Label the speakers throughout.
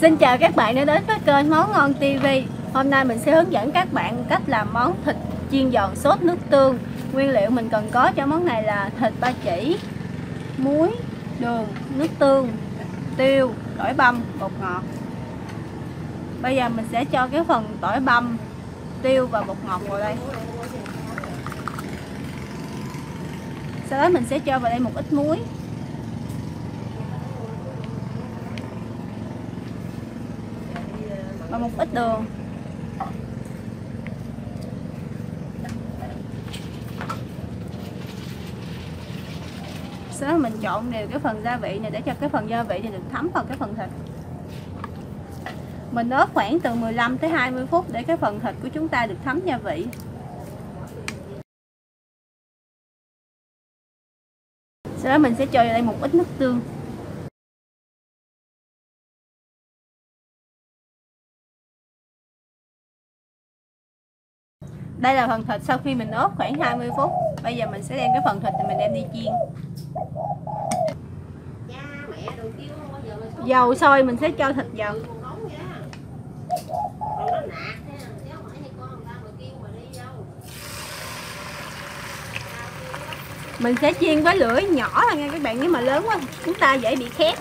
Speaker 1: Xin chào các bạn đã đến với kênh Món Ngon TV. Hôm nay mình sẽ hướng dẫn các bạn cách làm món thịt chiên giòn sốt nước tương. Nguyên liệu mình cần có cho món này là thịt ba chỉ, muối, đường, nước tương, tiêu, tỏi băm, bột ngọt. Bây giờ mình sẽ cho cái phần tỏi băm, tiêu và bột ngọt vào đây. Sau đó mình sẽ cho vào đây một ít muối và một ít đường. Sau đó mình trộn đều cái phần gia vị này để cho cái phần gia vị này được thấm vào cái phần thịt. Mình ướp khoảng từ 15 tới 20 phút để cái phần thịt của chúng ta được thấm gia vị. Sau đó mình sẽ cho vào đây một ít nước tương. Đây là phần thịt sau khi mình ướp khoảng 20 phút. Bây giờ mình sẽ đem cái phần thịt này mình đem đi chiên. Dầu sôi mình sẽ cho thịt vào. Mình sẽ chiên với lửa nhỏ thôi nha các bạn, nếu mà lớn quá chúng ta dễ bị khét.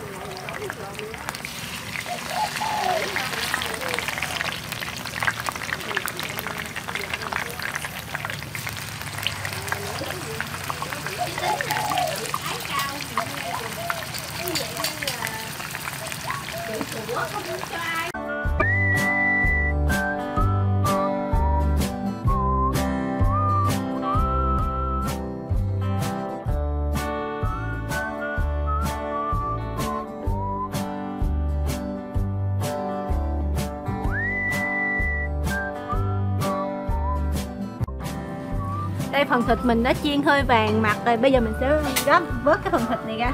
Speaker 1: Đây phần thịt mình đã chiên hơi vàng mặt rồi, bây giờ mình sẽ vớt cái phần thịt này ra.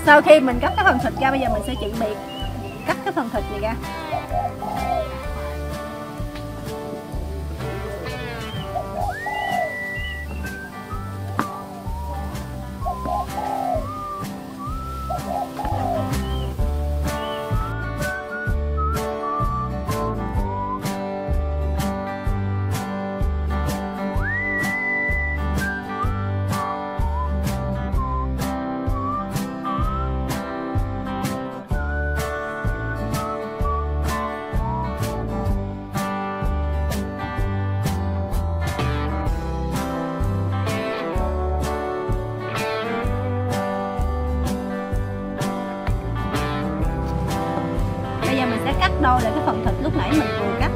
Speaker 1: Sau khi mình cắt cái phần thịt ra, bây giờ mình sẽ chuẩn bị cắt cái phần thịt này ra. Bây giờ mình sẽ cắt đôi lại cái phần thịt lúc nãy mình vừa cắt.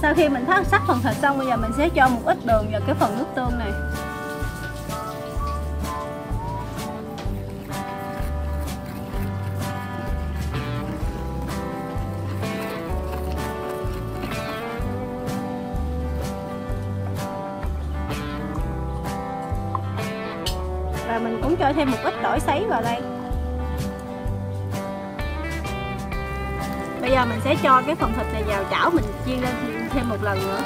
Speaker 1: Sau khi mình sắc phần thịt xong, bây giờ mình sẽ cho một ít đường vào cái phần nước tương này. Và mình cũng cho thêm một ít tỏi sấy vào đây. Bây giờ mình sẽ cho cái phần thịt này vào chảo, mình chiên lên thêm một lần nữa.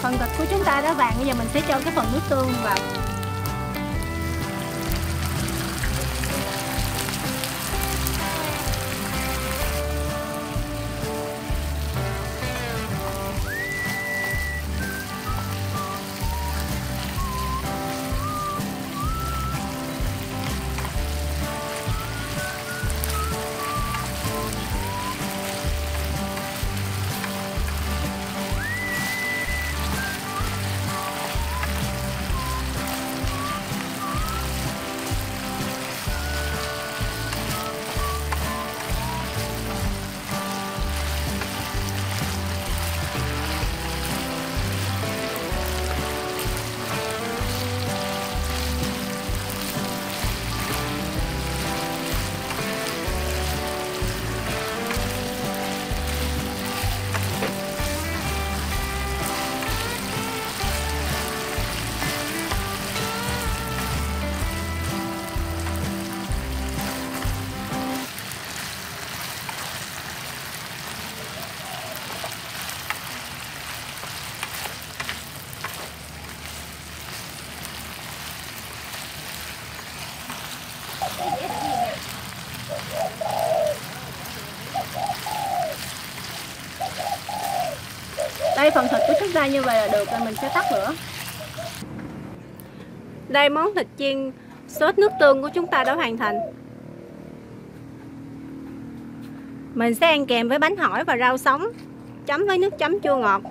Speaker 1: Phần thịt của chúng ta đã vàng, bây giờ mình sẽ cho cái phần nước tương vào. Đây, phần thịt của chúng ta như vậy là được rồi, mình sẽ tắt lửa. Đây, món thịt chiên sốt nước tương của chúng ta đã hoàn thành. Mình sẽ ăn kèm với bánh hỏi và rau sống, chấm với nước chấm chua ngọt.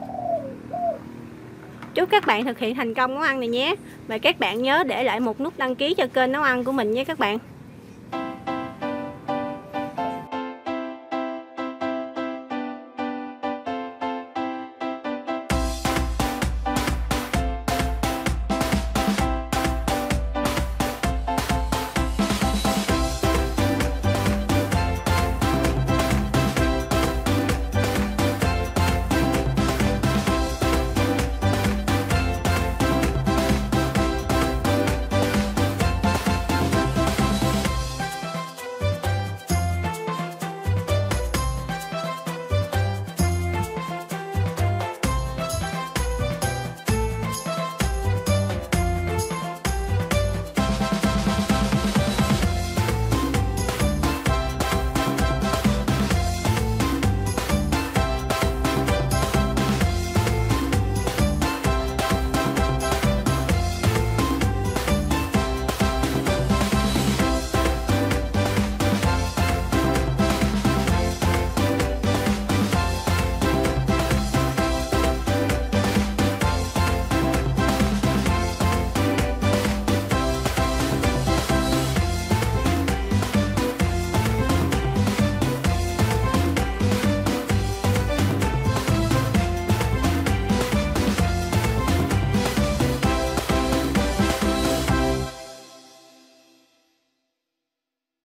Speaker 1: Chúc các bạn thực hiện thành công món ăn này nhé. Và các bạn nhớ để lại một nút đăng ký cho kênh nấu ăn của mình nhé các bạn.